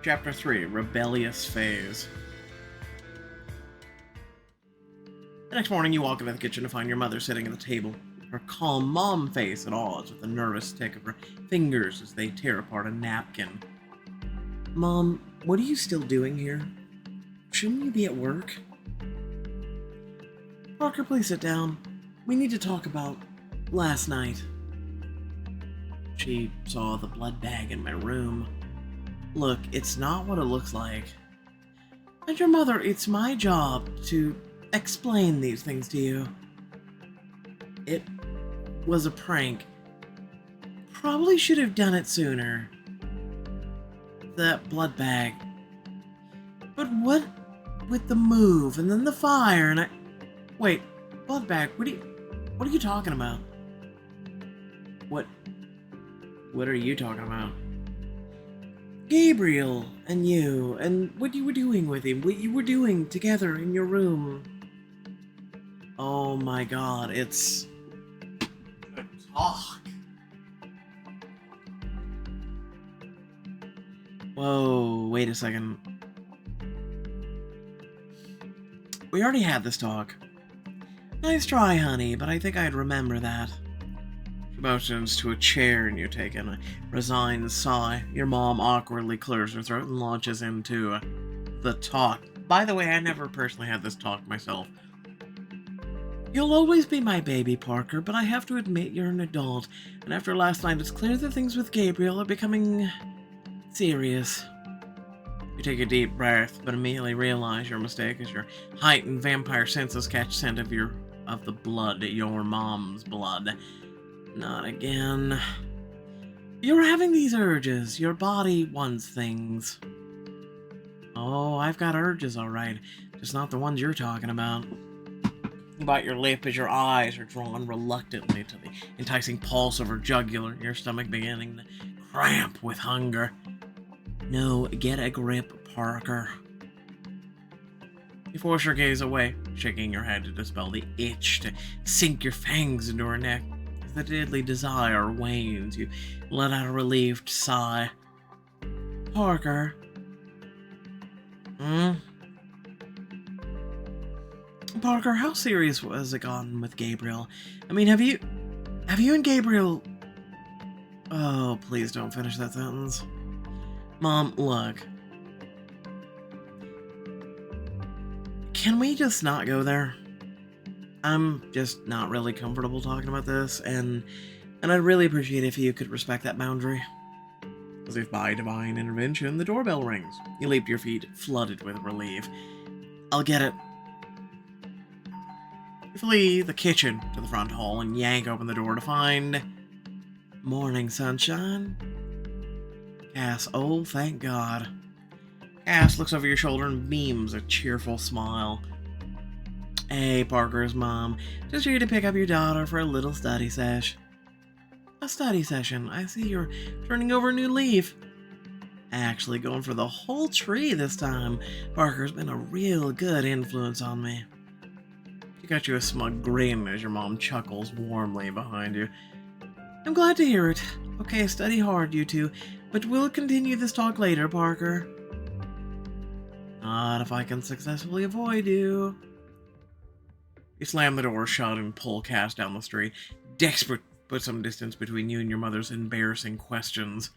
Chapter 3, Rebellious Phase. The next morning, you walk into the kitchen to find your mother sitting at the table, her calm mom face at odds with the nervous tick of her fingers as they tear apart a napkin. Mom, what are you still doing here? Shouldn't you be at work? Parker, please sit down. We need to talk about last night. She saw the blood bag in my room. Look, it's not what it looks like. And your mother, it's my job to explain these things to you. It was a prank. Probably should have done it sooner. That blood bag. But what with the move and then the fire and Wait, blood bag, what are you talking about? What are you talking about? Gabriel and you, and what you were doing with him, what you were doing together in your room. Oh my god, it's... Talk. Whoa, wait a second. We already had this talk. Nice try, honey, but I think I'd remember that. She motions to a chair and you take in a resigned sigh. Your mom awkwardly clears her throat and launches into the talk. By the way, I never personally had this talk myself. You'll always be my baby, Parker, but I have to admit you're an adult, and after last night it's clear that things with Gabriel are becoming serious. You take a deep breath, but immediately realize your mistake as your heightened vampire senses catch scent of the blood, your mom's blood. Not again. You're having these urges. Your body wants things. Oh, I've got urges, alright. Just not the ones you're talking about. You bite your lip as your eyes are drawn reluctantly to the enticing pulse of her jugular, your stomach beginning to cramp with hunger. No, get a grip, Parker. You force your gaze away, shaking your head to dispel the itch to sink your fangs into her neck. As the deadly desire wanes, you let out a relieved sigh. Parker. Parker, how serious was it gotten with Gabriel? I mean, have you and Gabriel... Oh, please don't finish that sentence. Mom, look. Can we just not go there? I'm just not really comfortable talking about this, and I'd really appreciate if you could respect that boundary. As if by divine intervention, the doorbell rings. You leap to your feet, flooded with relief. I'll get it. You flee the kitchen to the front hall and yank open the door to find... Morning, sunshine. Cass, oh, thank God. Cass looks over your shoulder and beams a cheerful smile. Hey, Parker's mom. Just here to pick up your daughter for a little study sesh. A study session. I see you're turning over a new leaf. Actually, going for the whole tree this time. Parker's been a real good influence on me. She got you a smug grin as your mom chuckles warmly behind you. I'm glad to hear it. Okay, study hard, you two. But we'll continue this talk later, Parker. Not if I can successfully avoid you. You slam the door shut and pull Cass down the street, desperate to put some distance between you and your mother's embarrassing questions.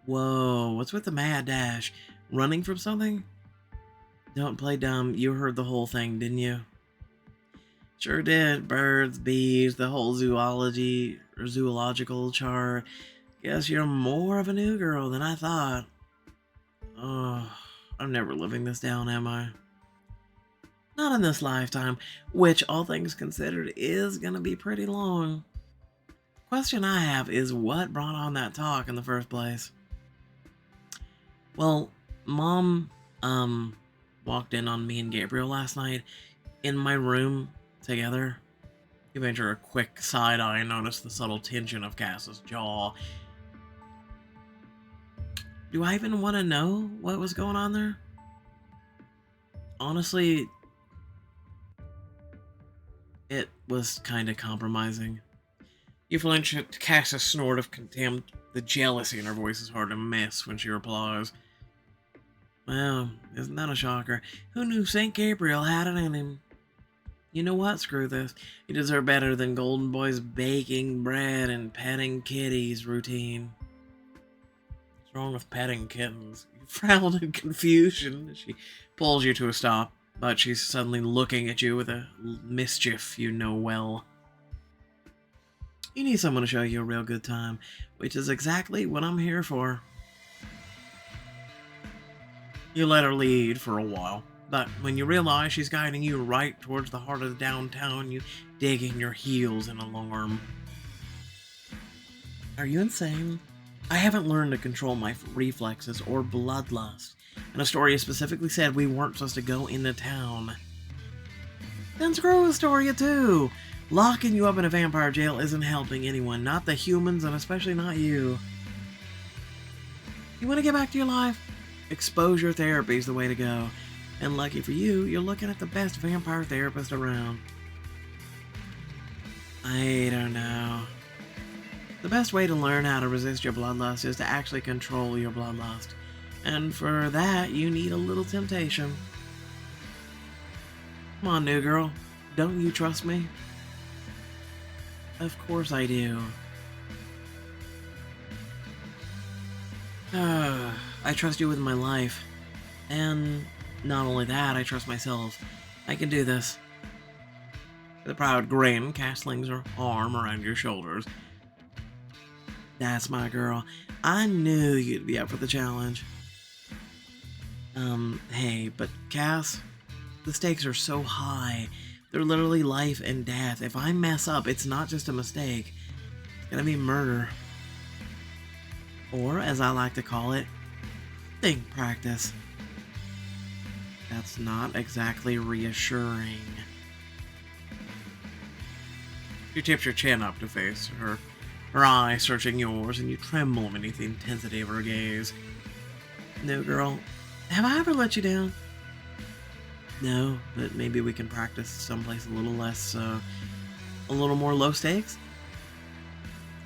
Whoa, what's with the mad dash? Running from something? Don't play dumb. You heard the whole thing, didn't you? Sure did. Birds, bees, the whole zoological chart. Guess you're more of a new girl than I thought. Oh, I'm never living this down, am I? Not in this lifetime, which, all things considered, is gonna be pretty long. Question I have is what brought on that talk in the first place? Well, Mom, walked in on me and Gabriel last night in my room together. You venture a quick side eye and notice the subtle tension of Cass's jaw. Do I even want to know what was going on there? Honestly, it was kind of compromising. You flinch at Cass's snort of contempt. The jealousy in her voice is hard to miss when she replies. Well, isn't that a shocker? Who knew St. Gabriel had it in him? You know what? Screw this. You deserve better than Golden Boy's baking bread and petting kitties routine. What's wrong with petting kittens? You frown in confusion as she pulls you to a stop, but she's suddenly looking at you with a mischief you know well. You need someone to show you a real good time, which is exactly what I'm here for. You let her lead for a while, but when you realize she's guiding you right towards the heart of the downtown, you dig in your heels in alarm. Are you insane? I haven't learned to control my reflexes or bloodlust, and Astoria specifically said we weren't supposed to go into town. Then screw Astoria too! Locking you up in a vampire jail isn't helping anyone, not the humans, and especially not you. You want to get back to your life? Exposure therapy is the way to go. And lucky for you, you're looking at the best vampire therapist around. I don't know. The best way to learn how to resist your bloodlust is to actually control your bloodlust. And for that, you need a little temptation. Come on, new girl. Don't you trust me? Of course I do. I trust you with my life. And not only that, I trust myself. I can do this. With a proud grin, Cass slings her arm around your shoulders. That's my girl. I knew you'd be up for the challenge. Hey, but Cass, the stakes are so high. They're literally life and death. If I mess up, it's not just a mistake. It's gonna be murder. Or, as I like to call it, think practice. That's not exactly reassuring. She tips your chin up to face her eyes searching yours, and you tremble beneath the intensity of her gaze. No, girl, have I ever let you down? No, but maybe we can practice someplace a little less, a little more low stakes?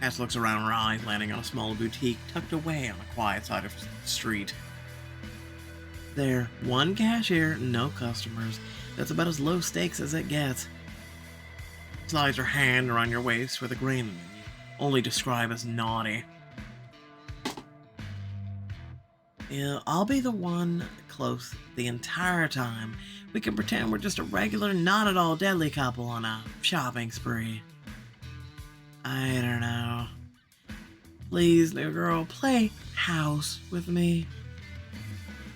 Cass looks around, her eyes landing on a small boutique tucked away on the quiet side of the street. There, one cashier, no customers. That's about as low stakes as it gets. Slides her hand around your waist with a grin you only describe as naughty. Yeah, I'll be the one close the entire time. We can pretend we're just a regular, not at all deadly couple on a shopping spree. I don't know. Please, new girl, play house with me.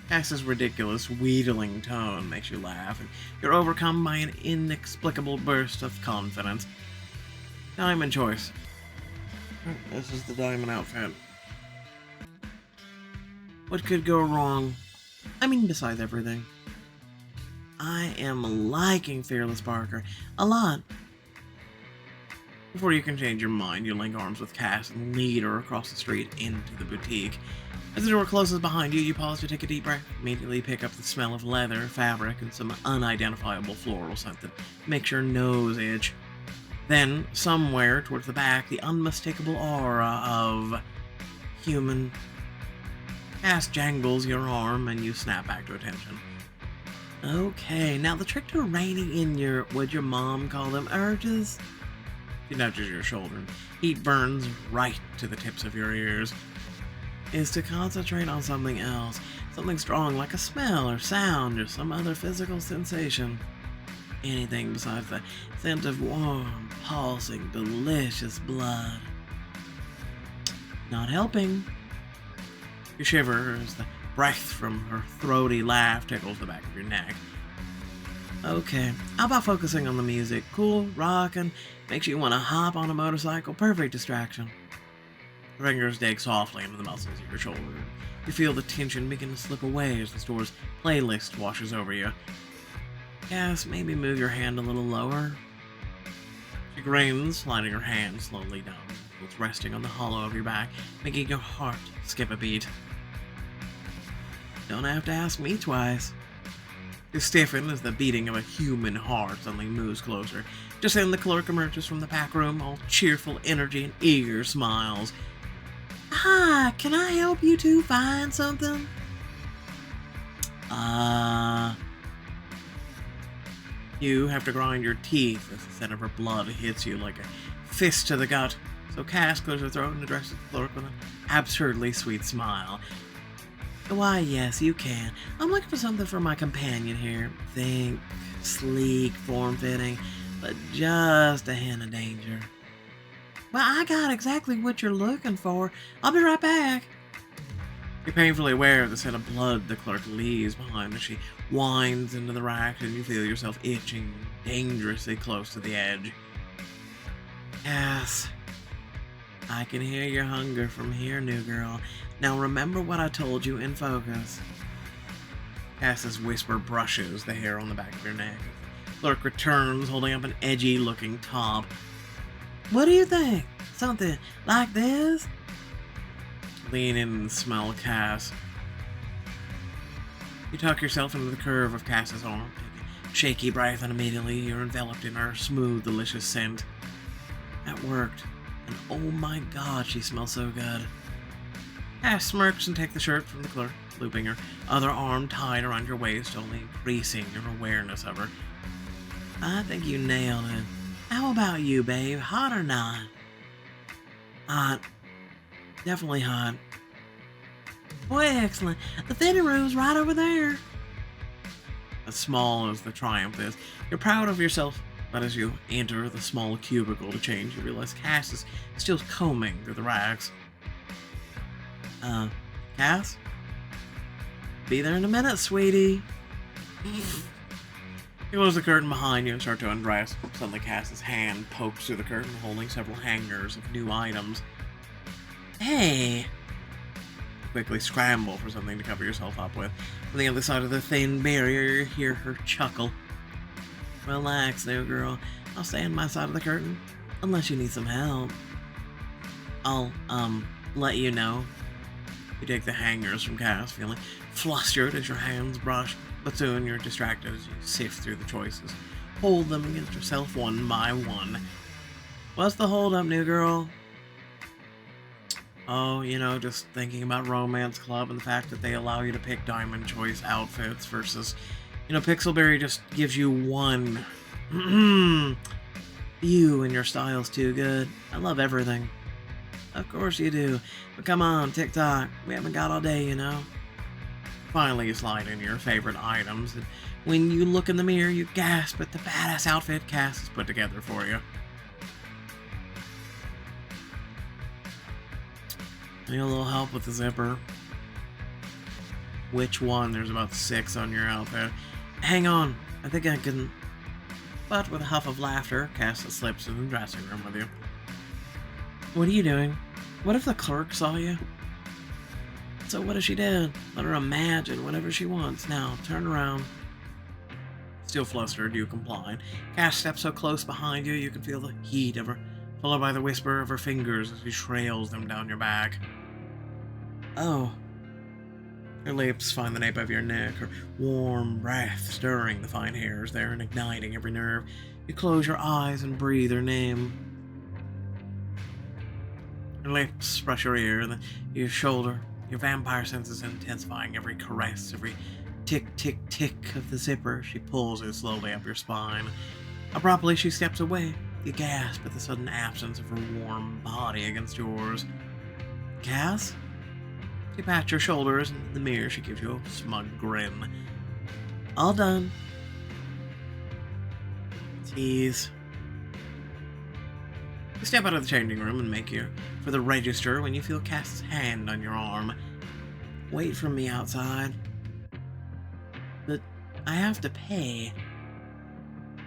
Cass's ridiculous, wheedling tone makes you laugh, and you're overcome by an inexplicable burst of confidence. Diamond choice. This is the diamond outfit. What could go wrong? I mean, besides everything. I am liking Fearless Parker a lot. Before you can change your mind, you link arms with Cass and lead her across the street into the boutique. As the door closes behind you, you pause to take a deep breath. Immediately pick up the smell of leather, fabric, and some unidentifiable floral scent that makes your nose itch. Then, somewhere towards the back, the unmistakable aura of human. Cass jangles your arm and you snap back to attention. Okay, now the trick to reining in your, would your mom call them, urges? She nudges your shoulder. Heat burns right to the tips of your ears. Is to concentrate on something else. Something strong like a smell or sound or some other physical sensation. Anything besides the scent of warm, pulsing, delicious blood. Not helping. You shiver as the breath from her throaty laugh tickles the back of your neck. Okay, how about focusing on the music? Cool, rockin', makes you want to hop on a motorcycle, perfect distraction. Her fingers dig softly into the muscles of your shoulder. You feel the tension begin to slip away as the store's playlist washes over you. Cass, maybe move your hand a little lower. She grins, sliding her hand slowly down. It's resting on the hollow of your back, making your heart skip a beat. Don't have to ask me twice. You stiffen as the beating of a human heart suddenly moves closer. Just then the clerk emerges from the back room, all cheerful energy and eager smiles. Hi, can I help you two find something? You have to grind your teeth as the scent of her blood hits you like a fist to the gut. So Cass clears her throat and addresses the clerk with an absurdly sweet smile. Why, yes, you can. I'm looking for something for my companion here. Think, sleek, form-fitting, but just a hint of danger. Well, I got exactly what you're looking for. I'll be right back. You're painfully aware of the scent of blood the clerk leaves behind as she winds into the rack, and you feel yourself itching dangerously close to the edge. Yes, I can hear your hunger from here, new girl. Now remember what I told you and focus. Cass's whisper brushes the hair on the back of your neck. Clerk returns, holding up an edgy-looking top. What do you think? Something like this? Lean in and smell Cass. You tuck yourself into the curve of Cass's arm, take a shaky breath, and immediately you're enveloped in her smooth, delicious scent. That worked, and oh my god, she smells so good. Cass smirks and takes the shirt from the clerk, looping her other arm tied around your waist, only increasing your awareness of her. I think you nailed it. How about you, babe? Hot or not? Hot. Definitely hot. Boy, excellent. The fitting room's right over there. As small as the Triumph is, you're proud of yourself, but as you enter the small cubicle to change, you realize Cass is still combing through the rags. Cass? Be there in a minute, sweetie. You close the curtain behind you and start to undress. Suddenly Cass's hand pokes through the curtain, holding several hangers of new items. Hey! You quickly scramble for something to cover yourself up with. From the other side of the thin barrier, you hear her chuckle. Relax, new girl. I'll stay on my side of the curtain, unless you need some help. I'll, let you know. You take the hangers from Cass, feeling flustered as your hands brush, but soon you're distracted as you sift through the choices. Hold them against yourself one by one. What's the hold-up, new girl? Oh, you know, just thinking about Romance Club and the fact that they allow you to pick Diamond Choice outfits versus, you know, Pixelberry just gives you one. You and your style's too good. I love everything. Of course you do. But come on, TikTok. We haven't got all day, you know. Finally, you slide in your favorite items, and when you look in the mirror, you gasp at the badass outfit Cass has put together for you. I need a little help with the zipper. Which one? There's about 6 on your outfit. Hang on, I think I can... But with a huff of laughter, Cass slips in the dressing room with you. What are you doing? What if the clerk saw you? So what if she did? Let her imagine whatever she wants. Now, turn around. Still flustered, you comply. Cass steps so close behind you, you can feel the heat of her, followed by the whisper of her fingers as she trails them down your back. Oh. Her lips find the nape of your neck, her warm breath stirring the fine hairs there and igniting every nerve. You close your eyes and breathe her name. Her lips brush your ear, then your shoulder, your vampire senses intensifying every caress, every tick, tick, tick of the zipper. She pulls it slowly up your spine. Abruptly, she steps away. You gasp at the sudden absence of her warm body against yours. Cass? She pats your shoulders, and in the mirror she gives you a smug grin. All done. Tease. You step out of the changing room and make for the register when you feel Cass's hand on your arm. Wait for me outside. But I have to pay.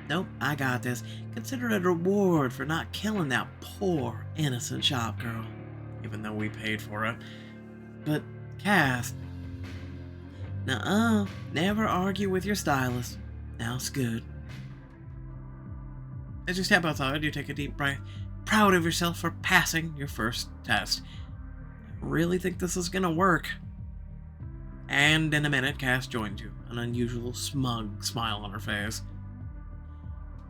Nope, I got this. Consider it a reward for not killing that poor, innocent shop girl. Even though we paid for it. But, Cass... Nuh-uh. Never argue with your stylist. Now scoot. As you step outside, you take a deep breath, proud of yourself for passing your first test. I really think this is gonna work. And in a minute, Cass joins you, an unusual smug smile on her face.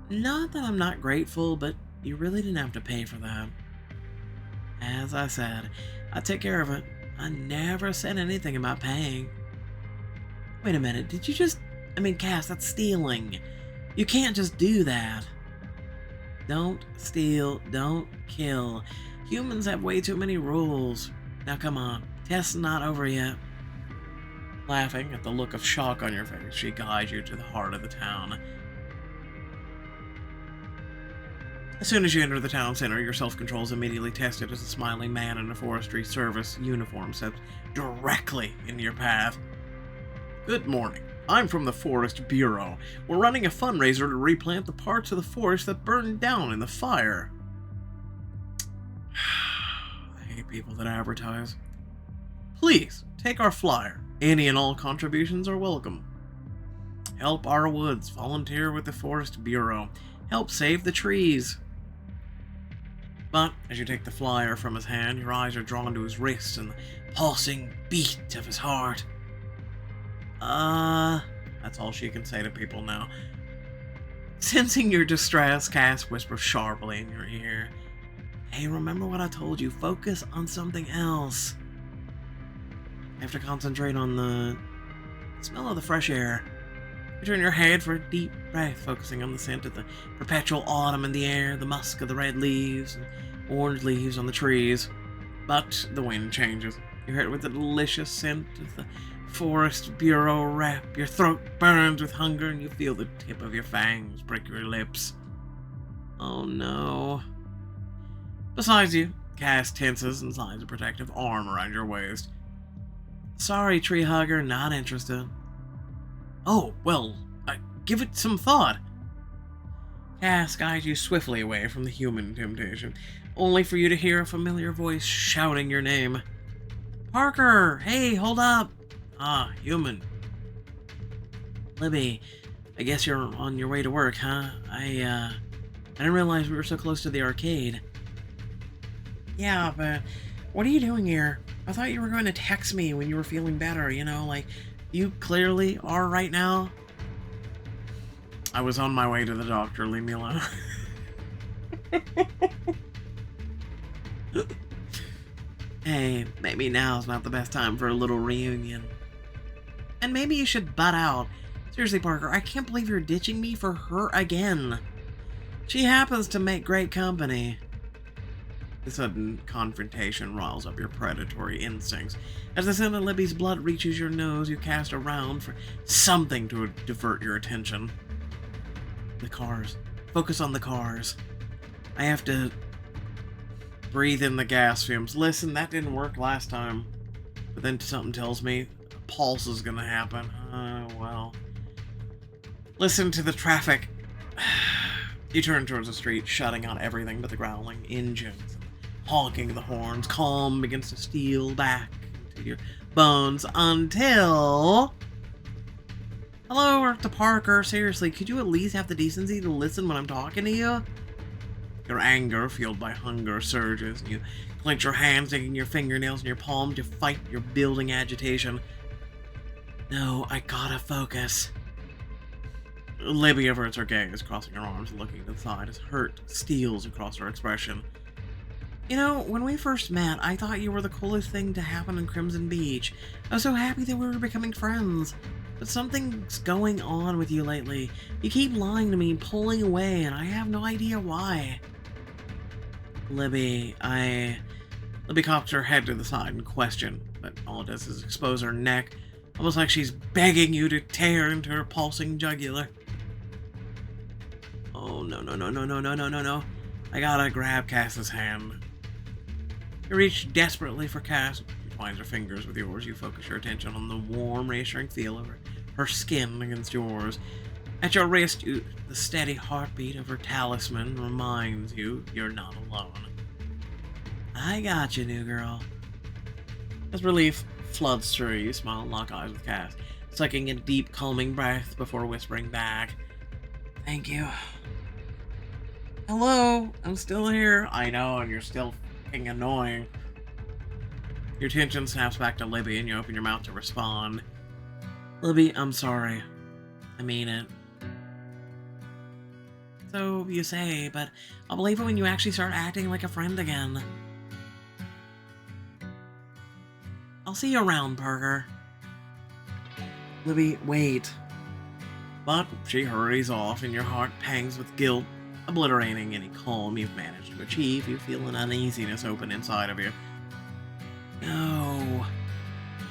Not that I'm not grateful, but you really didn't have to pay for that. As I said, I'd take care of it. I never said anything about paying. Wait a minute, did you just... I mean, Cass, that's stealing. You can't just do that. Don't steal, don't kill. Humans have way too many rules. Now come on, test's not over yet. Laughing at the look of shock on your face, she guides you to the heart of the town. As soon as you enter the town center, your self-control is immediately tested as a smiling man in a forestry service uniform steps directly into your path. Good morning. I'm from the Forest Bureau. We're running a fundraiser to replant the parts of the forest that burned down in the fire. I hate people that advertise. Please, take our flyer. Any and all contributions are welcome. Help our woods. Volunteer with the Forest Bureau. Help save the trees. But, as you take the flyer from his hand, your eyes are drawn to his wrist and the pulsing beat of his heart. That's all she can say to people now. Sensing your distress, Cass whispers sharply in your ear. Hey, remember what I told you? Focus on something else. You have to concentrate on the smell of the fresh air. You turn your head for a deep breath, focusing on the scent of the perpetual autumn in the air, the musk of the red leaves and orange leaves on the trees. But the wind changes. You hear it with the delicious scent of the Forest Bureau rep. Your throat burns with hunger and you feel the tip of your fangs break your lips. Oh no. Besides you, Cass tenses and slides a protective arm around your waist. Sorry, tree hugger, not interested. Oh, well, give it some thought. Cass guides you swiftly away from the human temptation, only for you to hear a familiar voice shouting your name. Parker! Hey, hold up! Ah, human. Libby, I guess you're on your way to work, huh? I didn't realize we were so close to the arcade. Yeah, but what are you doing here? I thought you were going to text me when you were feeling better, you know, like you clearly are right now. I was on my way to the doctor, leave me alone. Hey, maybe now's not the best time for a little reunion. And maybe you should butt out. Seriously, Parker, I can't believe you're ditching me for her again. She happens to make great company. The sudden confrontation riles up your predatory instincts. As the scent of Libby's blood reaches your nose, you cast around for something to divert your attention. The cars. Focus on the cars. I have to breathe in the gas fumes. Listen, that didn't work last time. But then something tells me a pulse is gonna happen. Well. Listen to the traffic. You turn towards the street, shutting out everything but the growling engines. Honking the horns, calm begins to steal back into your bones until... Hello, to Parker. Seriously, could you at least have the decency to listen when I'm talking to you? Your anger, fueled by hunger, surges, and you clench your hands, digging your fingernails in your palm to fight your building agitation. No, I gotta focus. Libby averts her gaze, crossing her arms and looking to the side as hurt steals across her expression. You know, when we first met, I thought you were the coolest thing to happen in Crimson Beach. I was so happy that we were becoming friends. But something's going on with you lately. You keep lying to me, pulling away, and I have no idea why. Libby cocks her head to the side in question, but all it does is expose her neck, almost like she's begging you to tear into her pulsing jugular. Oh, no. I gotta grab Cass's hand. You reach desperately for Cass. She twines her fingers with yours. You focus your attention on the warm, reassuring feel of her skin against yours. At your wrist, the steady heartbeat of her talisman reminds you you're not alone. I got you, new girl. As relief floods through you, smile and lock eyes with Cass, sucking a deep, calming breath before whispering back, Thank you. Hello, I'm still here. I know, and you're still fucking annoying. Your attention snaps back to Libby, and you open your mouth to respond. Libby, I'm sorry. I mean it. So you say, but I'll believe it when you actually start acting like a friend again. I'll see you around, Parker. Libby, wait. But she hurries off, and your heart pangs with guilt, obliterating any calm you've managed to achieve. You feel an uneasiness open inside of you. No.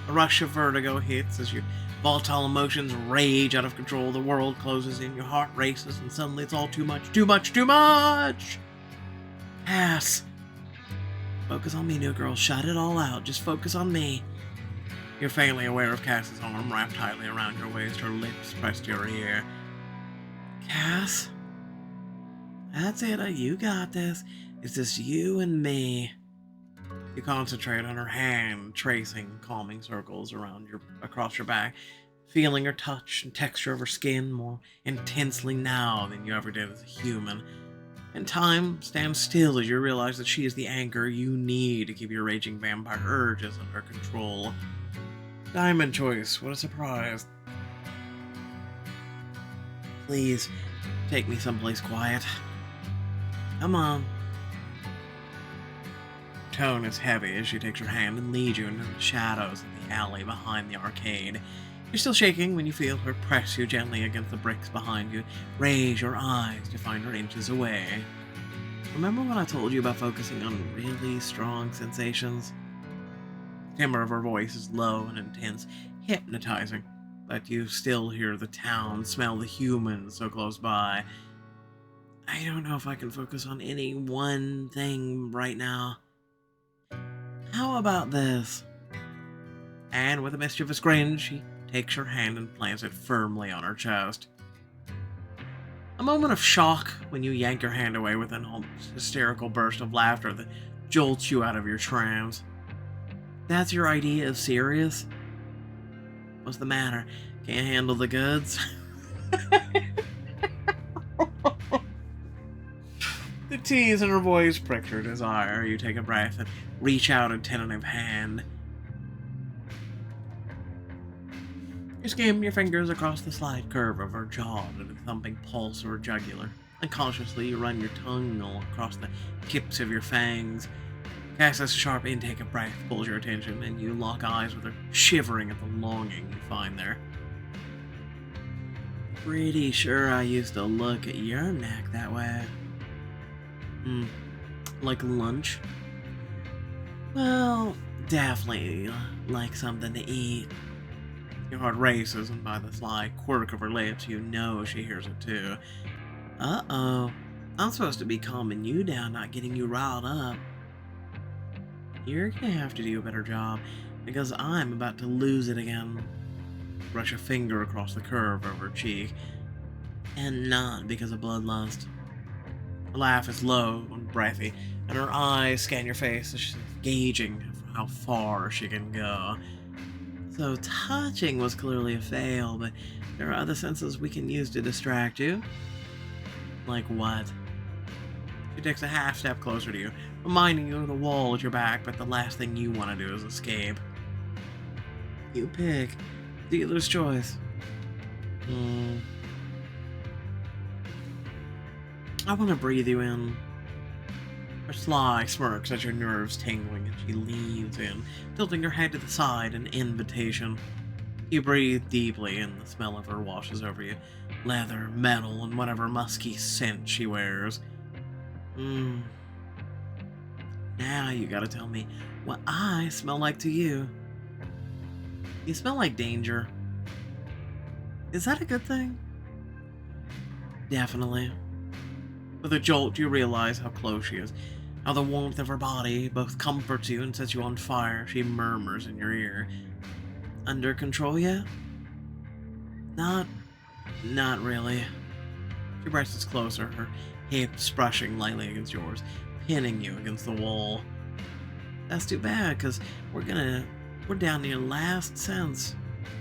A rush of vertigo hits as your volatile emotions rage out of control. The world closes in, your heart races, and suddenly it's all too much, too much, too much! Pass. Focus on me, new girl. Shut it all out. Just focus on me. You're faintly aware of Cass's arm wrapped tightly around your waist, her lips pressed to your ear. Cass? That's it, you got this. It's just you and me. You concentrate on her hand, tracing calming circles across your back, feeling her touch and texture of her skin more intensely now than you ever did as a human. And time stands still as you realize that she is the anchor you need to keep your raging vampire urges under control. Diamond choice, what a surprise. Please, take me someplace quiet. Come on. Her tone is heavy as she takes your hand and leads you into the shadows of the alley behind the arcade. You're still shaking when you feel her press you gently against the bricks behind you. Raise your eyes to find her inches away. Remember when I told you about focusing on really strong sensations? The timbre of her voice is low and intense, hypnotizing, but you still hear the town, smell the humans so close by. I don't know if I can focus on any one thing right now. How about this? And with a mischievous grin, she takes your hand and plants it firmly on her chest. A moment of shock when you yank your hand away with an almost hysterical burst of laughter that jolts you out of your trance. That's your idea of serious? What's the matter? Can't handle the goods? The tease in her voice pricks your desire. You take a breath and reach out a tentative hand. You skim your fingers across the slight curve of her jaw to the thumping pulse of her jugular. Unconsciously, you run your tongue across the tips of your fangs. Cass's sharp intake of breath pulls your attention, and you lock eyes with her, shivering at the longing you find there. Pretty sure I used to look at your neck that way. Like lunch? Well, definitely like something to eat. Your heart races, and by the sly quirk of her lips, you know she hears it too. Uh-oh. I'm supposed to be calming you down, not getting you riled up. You're gonna have to do a better job, because I'm about to lose it again. Brush a finger across the curve of her cheek. And not because of bloodlust. Her laugh is low and breathy, and her eyes scan your face as she's gauging how far she can go. So touching was clearly a fail, but there are other senses we can use to distract you. Like what? She takes a half step closer to you, reminding you of the wall at your back, but the last thing you want to do is escape. You pick. Dealer's choice. I want to breathe you in. Her sly smirk sets your nerves tingling, and she leans in, tilting her head to the side, an invitation. You breathe deeply, and the smell of her washes over you. Leather, metal, and whatever musky scent she wears. Now you gotta tell me what I smell like to you. You smell like danger. Is that a good thing? Definitely. With a jolt, you realize how close she is, how the warmth of her body both comforts you and sets you on fire. She murmurs in your ear. Under control yet? Not really. She presses closer, her hips brushing lightly against yours, pinning you against the wall. That's too bad, because we're down to your last sense.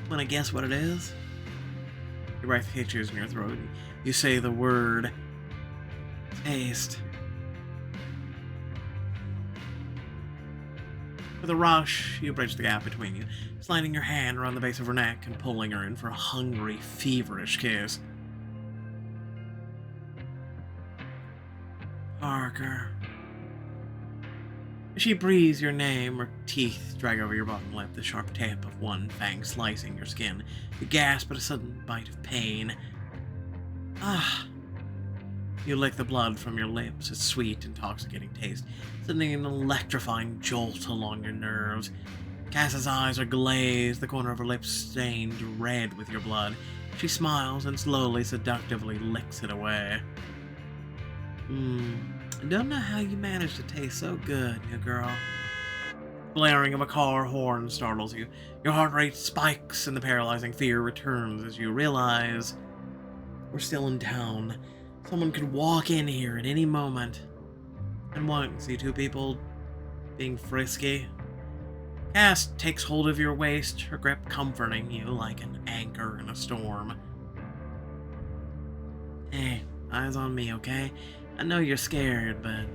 Wanna guess what it is? Your breath hitches in your throat, and you say the word taste. With a rush, you bridge the gap between you, sliding your hand around the base of her neck and pulling her in for a hungry, feverish kiss. Parker. She breathes your name, her teeth drag over your bottom lip, the sharp tip of one fang slicing your skin. You gasp at a sudden bite of pain. Ah! You lick the blood from your lips, its sweet, intoxicating taste, sending an electrifying jolt along your nerves. Cass's eyes are glazed, the corner of her lips stained red with your blood. She smiles and slowly, seductively licks it away. I don't know how you managed to taste so good, new girl. Blaring of a car horn startles you. Your heart rate spikes and the paralyzing fear returns as you realize we're still in town. Someone could walk in here at any moment. And what, see two people being frisky? Cass takes hold of your waist, her grip comforting you like an anchor in a storm. Hey, eyes on me, okay? I know you're scared, but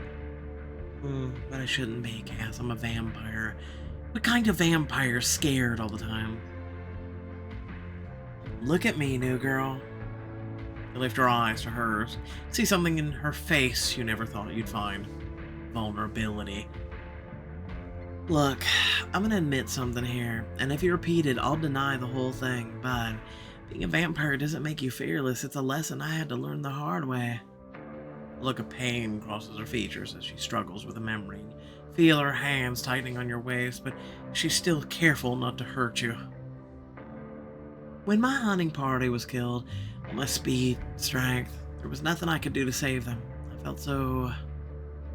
I shouldn't be, Cass. I'm a vampire. What kind of vampire's scared all the time? Look at me, new girl. You lift your eyes to hers. See something in her face you never thought you'd find. Vulnerability. Look, I'm gonna admit something here, and if you repeat it, I'll deny the whole thing, but being a vampire doesn't make you fearless. It's a lesson I had to learn the hard way. A look of pain crosses her features as she struggles with a memory. Feel her hands tightening on your waist, but she's still careful not to hurt you. When my hunting party was killed, all my speed, strength, there was nothing I could do to save them. I felt so...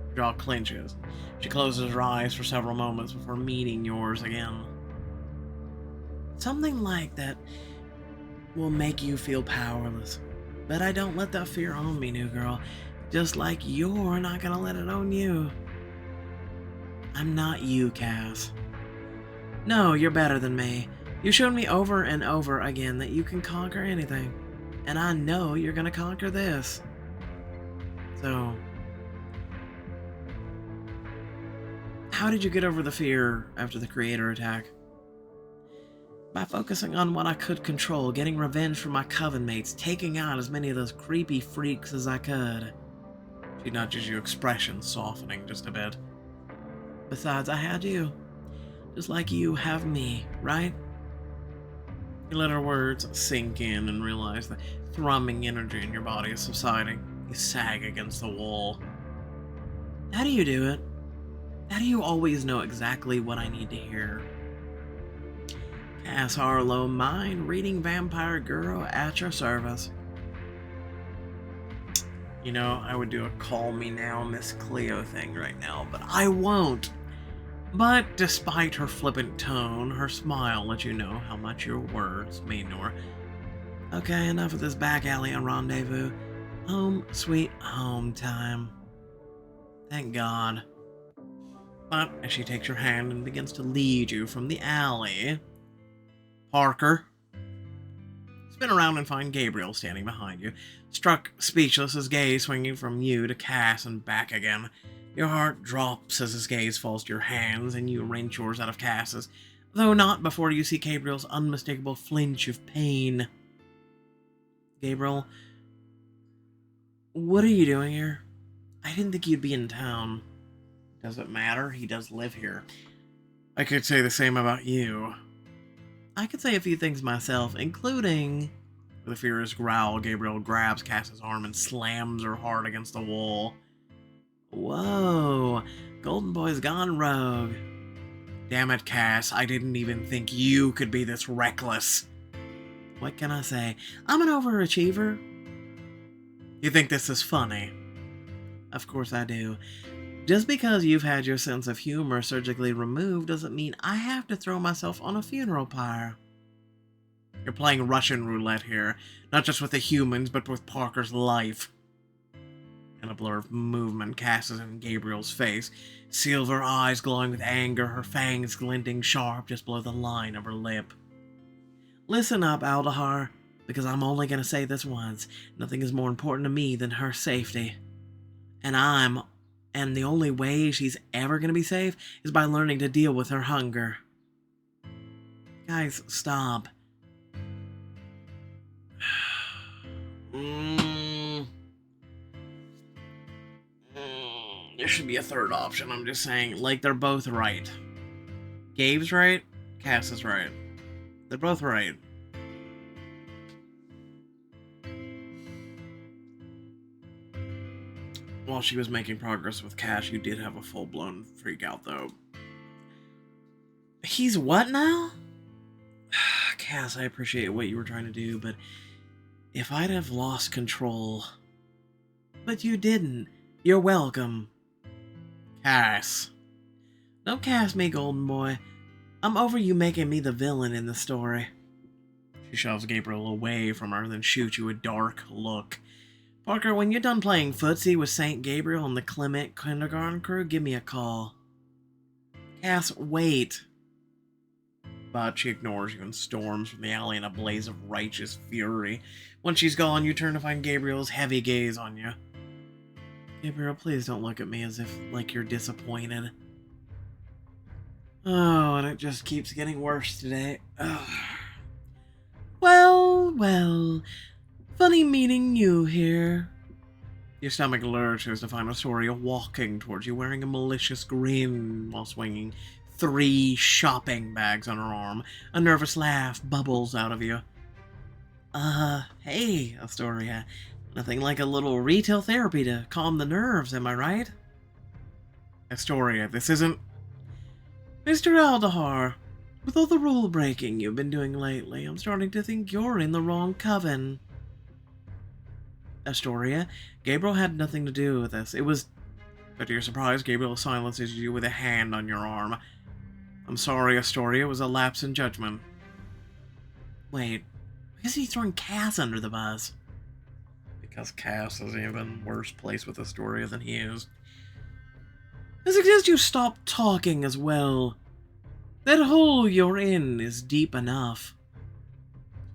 Her jaw clenches. She closes her eyes for several moments before meeting yours again. Something like that will make you feel powerless. But I don't let that fear own me, new girl. Just like you're not gonna let it own you. I'm not you, Cass. No, you're better than me. You showed me over and over again that you can conquer anything. And I know you're gonna conquer this. So... how did you get over the fear after the creator attack? By focusing on what I could control, getting revenge for my coven mates, taking out as many of those creepy freaks as I could. She nudges you, expression softening just a bit. Besides, I had you. Just like you have me, right? You let her words sink in and realize the thrumming energy in your body is subsiding. You sag against the wall. How do you do it? How do you always know exactly what I need to hear? Cass Harlow, mind reading vampire girl at your service. You know, I would do a call me now Miss Cleo thing right now, but I won't. But despite her flippant tone, her smile lets you know how much your words mean to her. Okay, enough of this back alley and rendezvous. Home, sweet home time. Thank God. But as she takes your hand and begins to lead you from the alley, Parker. Spin around and find Gabriel standing behind you, struck speechless, his gaze swinging from you to Cass and back again. Your heart drops as his gaze falls to your hands and you wrench yours out of Cass's, though not before you see Gabriel's unmistakable flinch of pain. Gabriel, what are you doing here? I didn't think you'd be in town. Does it matter? He does live here. I could say the same about you. I could say a few things myself, including... With a furious growl, Gabriel grabs Cass's arm and slams her hard against the wall. Whoa, Golden Boy's gone rogue. Damn it, Cass, I didn't even think you could be this reckless. What can I say? I'm an overachiever. You think this is funny? Of course I do. Just because you've had your sense of humor surgically removed doesn't mean I have to throw myself on a funeral pyre. You're playing Russian roulette here, not just with the humans, but with Parker's life. In a blur of movement, Cass is in Gabriel's face, silver eyes glowing with anger, her fangs glinting sharp just below the line of her lip. Listen up, Aldahar, because I'm only going to say this once. Nothing is more important to me than her safety. And the only way she's ever going to be safe is by learning to deal with her hunger. Guys, stop. there should be a third option. I'm just saying, like, they're both right. Gabe's right, Cass is right. They're both right. While she was making progress with Cash, you did have a full-blown freak out, though. He's what now? Cass, I appreciate what you were trying to do, but if I'd have lost control... But you didn't. You're welcome. Cass. Don't cast me, golden boy. I'm over you making me the villain in the story. She shoves Gabriel away from her, then shoots you a dark look. Parker, when you're done playing footsie with St. Gabriel and the Clement kindergarten crew, give me a call. Cass, wait. But she ignores you and storms from the alley in a blaze of righteous fury. When she's gone, you turn to find Gabriel's heavy gaze on you. Gabriel, please don't look at me as if, like, you're disappointed. Oh, and it just keeps getting worse today. Ugh. Well, funny meeting you here. Your stomach lurches to find Aoria walking towards you, wearing a malicious grin while swinging 3 shopping bags on her arm. A nervous laugh bubbles out of you. Hey, Aoria. Nothing like a little retail therapy to calm the nerves, am I right? Aoria, this isn't... Mr. Aldahar, with all the rule-breaking you've been doing lately, I'm starting to think you're in the wrong coven. Aoria, Gabriel had nothing to do with this. It was... But to your surprise, Gabriel silences you with a hand on your arm. I'm sorry, Aoria, it was a lapse in judgment. Wait, why is he throwing Cass under the bus? Because Cass is even worse placed with Aoria than he is. I suggest you stop talking as well. That hole you're in is deep enough.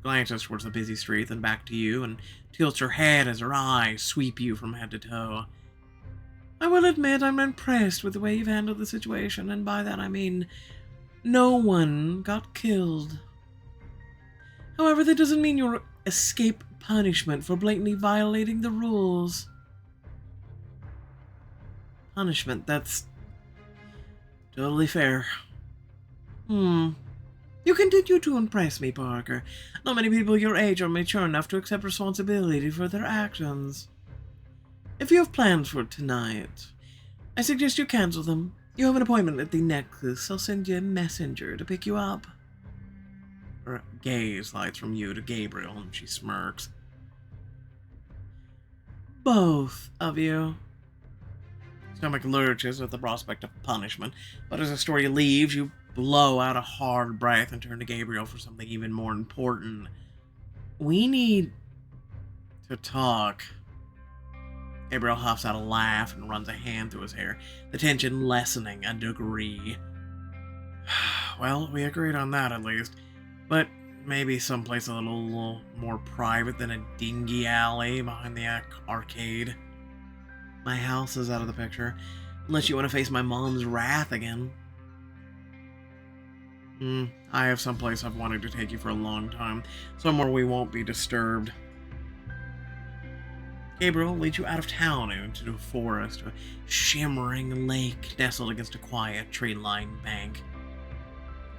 Glances towards the busy street, then back to you, and tilts her head as her eyes sweep you from head to toe. I will admit I'm impressed with the way you've handled the situation, and by that I mean no one got killed. However, that doesn't mean you'll escape punishment for blatantly violating the rules. Punishment, that's totally fair. You continue to impress me, Parker. Not many people your age are mature enough to accept responsibility for their actions. If you have plans for tonight, I suggest you cancel them. You have an appointment at the Nexus. I'll send you a messenger to pick you up. Her gaze slides from you to Gabriel, and she smirks. Both of you. Stomach lurches at the prospect of punishment, but as Aoria leaves, you blow out a hard breath and turn to Gabriel for something even more important. We need to talk. Gabriel huffs out a laugh and runs a hand through his hair, the tension lessening a degree. Well, we agreed on that at least, but maybe someplace a little more private than a dingy alley behind the arcade. My house is out of the picture, unless you want to face my mom's wrath again. I have someplace I've wanted to take you for a long time, somewhere we won't be disturbed. Gabriel leads you out of town and into the forest, a shimmering lake nestled against a quiet tree-lined bank.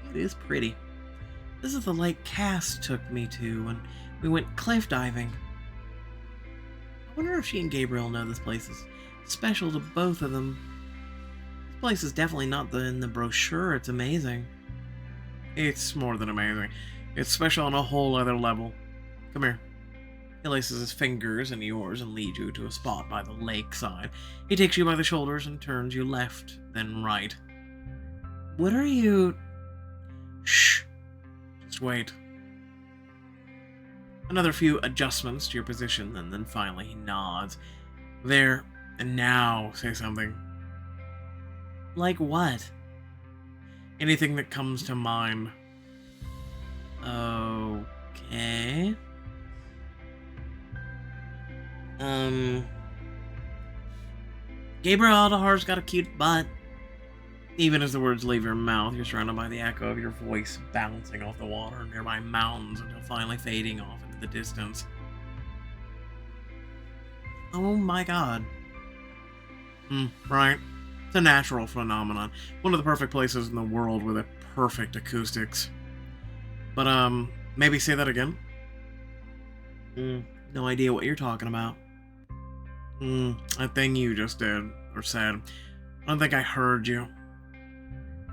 It is pretty. This is the lake Cass took me to when we went cliff diving. I wonder if she and Gabriel know this place is special to both of them. This place is definitely not in the brochure. It's amazing. It's more than amazing. It's special on a whole other level. Come here. He laces his fingers in yours and leads you to a spot by the lakeside. He takes you by the shoulders and turns you left, then right. What are you... Shh. Just wait. Another few adjustments to your position, and then finally he nods. There, and now say something. Like what? Anything that comes to mind. Okay. Gabriel Aldahar's got a cute butt. Even as the words leave your mouth, you're surrounded by the echo of your voice bouncing off the water and nearby mountains until finally fading off into the distance. Oh my god. Right. It's a natural phenomenon. One of the perfect places in the world with a perfect acoustics. But, maybe say that again? No idea what you're talking about. That thing you just did, or said. I don't think I heard you.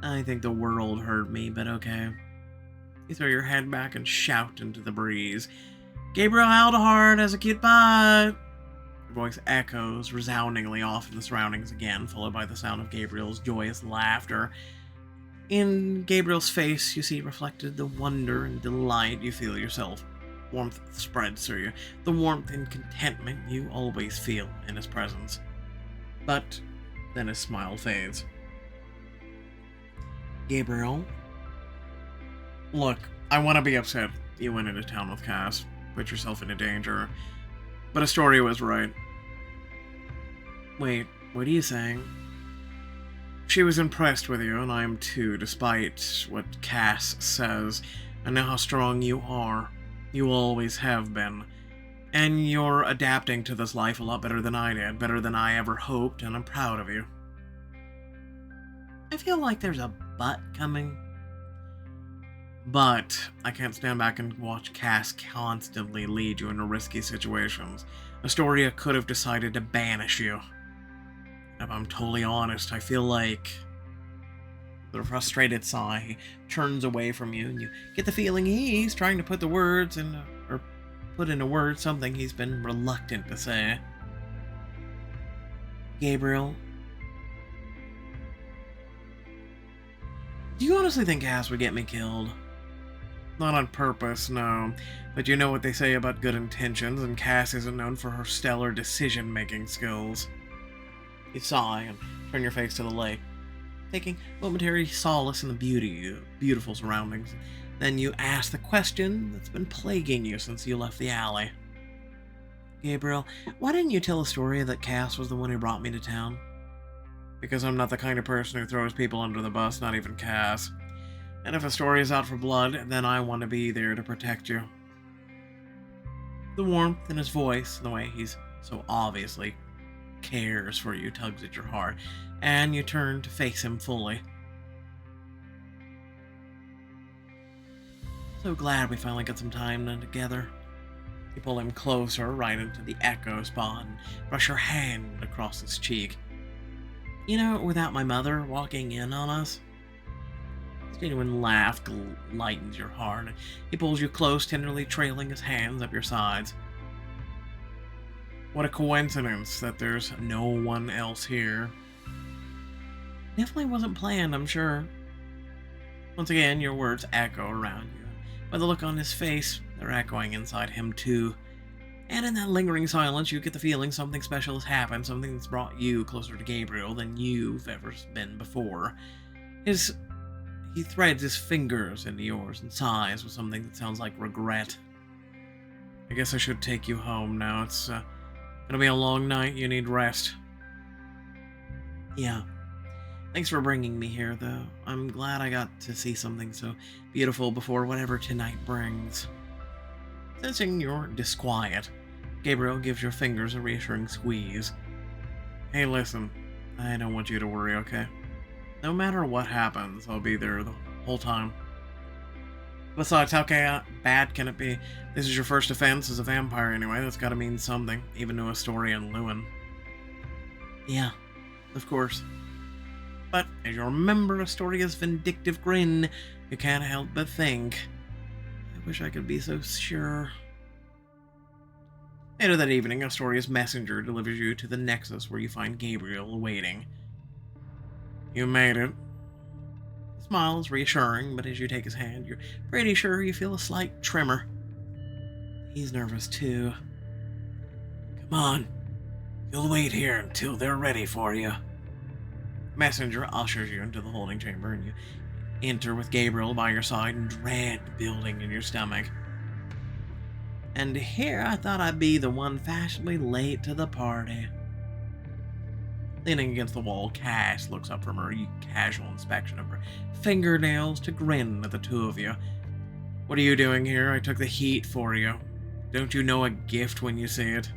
I think the world heard me, but okay. You throw your head back and shout into the breeze. Gabriel Aldehard has a cute butt! Your voice echoes resoundingly off in the surroundings again, followed by the sound of Gabriel's joyous laughter. In Gabriel's face, you see reflected the wonder and delight you feel yourself. Warmth spreads through you, the warmth and contentment you always feel in his presence. But then his smile fades. Gabriel? Look, I want to be upset you went into town with Cass, put yourself into danger, but Astoria was right. Wait, what are you saying? She was impressed with you, and I am too, despite what Cass says. I know how strong you are. You always have been. And you're adapting to this life a lot better than I did, better than I ever hoped, and I'm proud of you. I feel like there's a but coming. But I can't stand back and watch Cass constantly lead you into risky situations. Astoria could have decided to banish you. If I'm totally honest, I feel like... With a frustrated sigh, he turns away from you, and you get the feeling he's trying to put into words something he's been reluctant to say. Gabriel, do you honestly think Cass would get me killed? Not on purpose, no. But you know what they say about good intentions, and Cass isn't known for her stellar decision-making skills. You sigh and turn your face to the lake, taking momentary solace in the beautiful surroundings. Then you ask the question that's been plaguing you since you left the alley. Gabriel, why didn't you tell Astoria that Cass was the one who brought me to town? Because I'm not the kind of person who throws people under the bus, not even Cass. And if Astoria's out for blood, then I want to be there to protect you. The warmth in his voice, and the way he's so obviously cares for you, tugs at your heart, and you turn to face him fully. So glad we finally got some time together. You pull him closer, right into the echo spot, and brush your hand across his cheek. You know, without my mother walking in on us, his genuine laugh lightens your heart, and he pulls you close, tenderly trailing his hands up your sides. What a coincidence that there's no one else here. Definitely wasn't planned, I'm sure. Once again, your words echo around you. By the look on his face, they're echoing inside him too. And in that lingering silence, you get the feeling something special has happened, something that's brought you closer to Gabriel than you've ever been before. He threads his fingers into yours and sighs with something that sounds like regret. I guess I should take you home now. It's gonna be a long night. You need rest. Yeah. Thanks for bringing me here, though. I'm glad I got to see something so beautiful before whatever tonight brings. Sensing your disquiet, Gabriel gives your fingers a reassuring squeeze. Hey, listen. I don't want you to worry, okay? No matter what happens, I'll be there the whole time. Besides, how bad can it be? This is your first offense as a vampire anyway. That's gotta mean something, even to Astoria and Lewin. Yeah, of course. But as you remember Astoria's vindictive grin, you can't help but think, I wish I could be so sure. Later that evening, Astoria's messenger delivers you to the Nexus where you find Gabriel awaiting. You made it. He smiles, reassuring, but as you take his hand, you're pretty sure you feel a slight tremor. He's nervous too. Come on. You'll wait here until they're ready for you. Messenger ushers you into the holding chamber, and you enter with Gabriel by your side and dread building in your stomach. And here I thought I'd be the one fashionably late to the party. Leaning against the wall, Cass looks up from her casual inspection of her fingernails to grin at the two of you. What are you doing here? I took the heat for you. Don't you know a gift when you see it?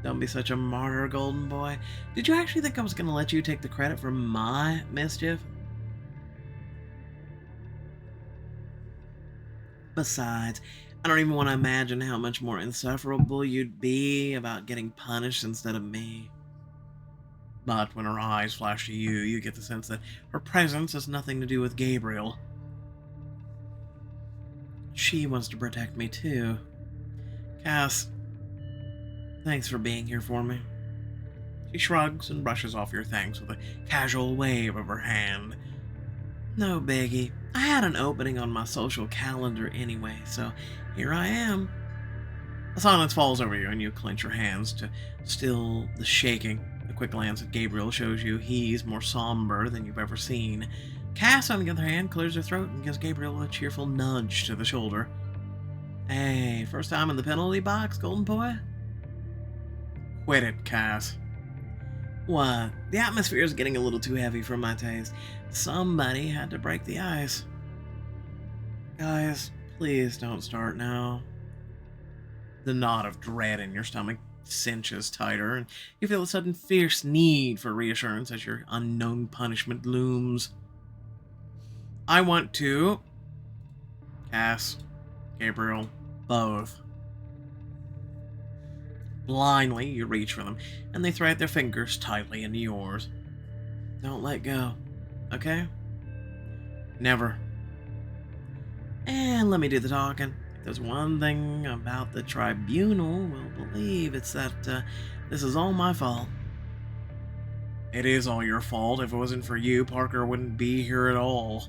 Don't be such a martyr, golden boy. Did you actually think I was going to let you take the credit for my mischief? Besides, I don't even want to imagine how much more insufferable you'd be about getting punished instead of me. But when her eyes flash to you, you get the sense that her presence has nothing to do with Gabriel. She wants to protect me too. Cass, thanks for being here for me. She shrugs and brushes off your thanks with a casual wave of her hand. No biggie. I had an opening on my social calendar anyway, so here I am. A silence falls over you, and you clench your hands to still the shaking. A quick glance at Gabriel shows you he's more somber than you've ever seen. Cass, on the other hand, clears her throat and gives Gabriel a cheerful nudge to the shoulder. Hey, first time in the penalty box, golden boy? Quit it, Cass. What? The atmosphere is getting a little too heavy for my taste. Somebody had to break the ice. Guys, please don't start now. The knot of dread in your stomach cinches tighter, and you feel a sudden fierce need for reassurance as your unknown punishment looms. I want to... Cass, Gabriel, both. Blindly, you reach for them, and they thread their fingers tightly into yours. Don't let go, okay? Never. And let me do the talking. If there's one thing about the tribunal will believe, it's that this is all my fault. It is all your fault. If it wasn't for you, Parker wouldn't be here at all.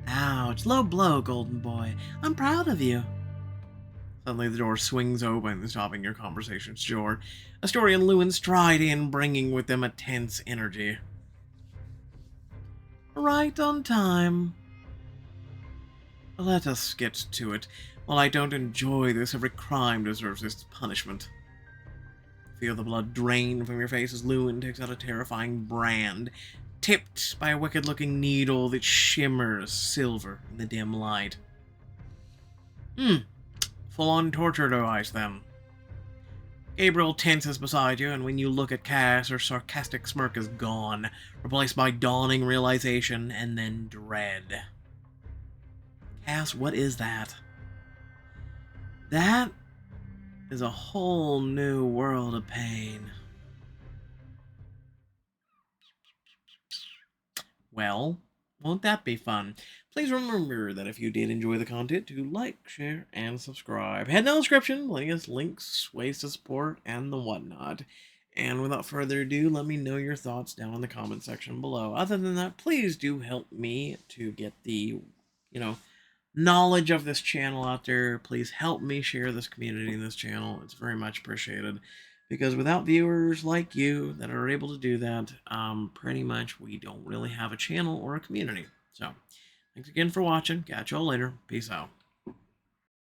Ouch, low blow, golden boy. I'm proud of you. Suddenly the door swings open, stopping your conversation's short. Astoria and Lewin stride in, bringing with them a tense energy. Right on time. Let us get to it. While I don't enjoy this, every crime deserves its punishment. Feel the blood drain from your face as Lewin takes out a terrifying brand, tipped by a wicked-looking needle that shimmers silver in the dim light. Full-on torture device, then. Gabriel tenses beside you, and when you look at Cass, her sarcastic smirk is gone, replaced by dawning realization and then dread. Cass, what is that? That is a whole new world of pain. Well, won't that be fun? Please remember that if you did enjoy the content, to like, share, and subscribe. Head down the description, plenty of links, ways to support, and the whatnot. And without further ado, let me know your thoughts down in the comment section below. Other than that, please do help me to get the, knowledge of this channel out there. Please help me share this community and this channel. It's very much appreciated. Because without viewers like you that are able to do that, pretty much we don't really have a channel or a community. So, thanks again for watching. Catch y'all later. Peace out.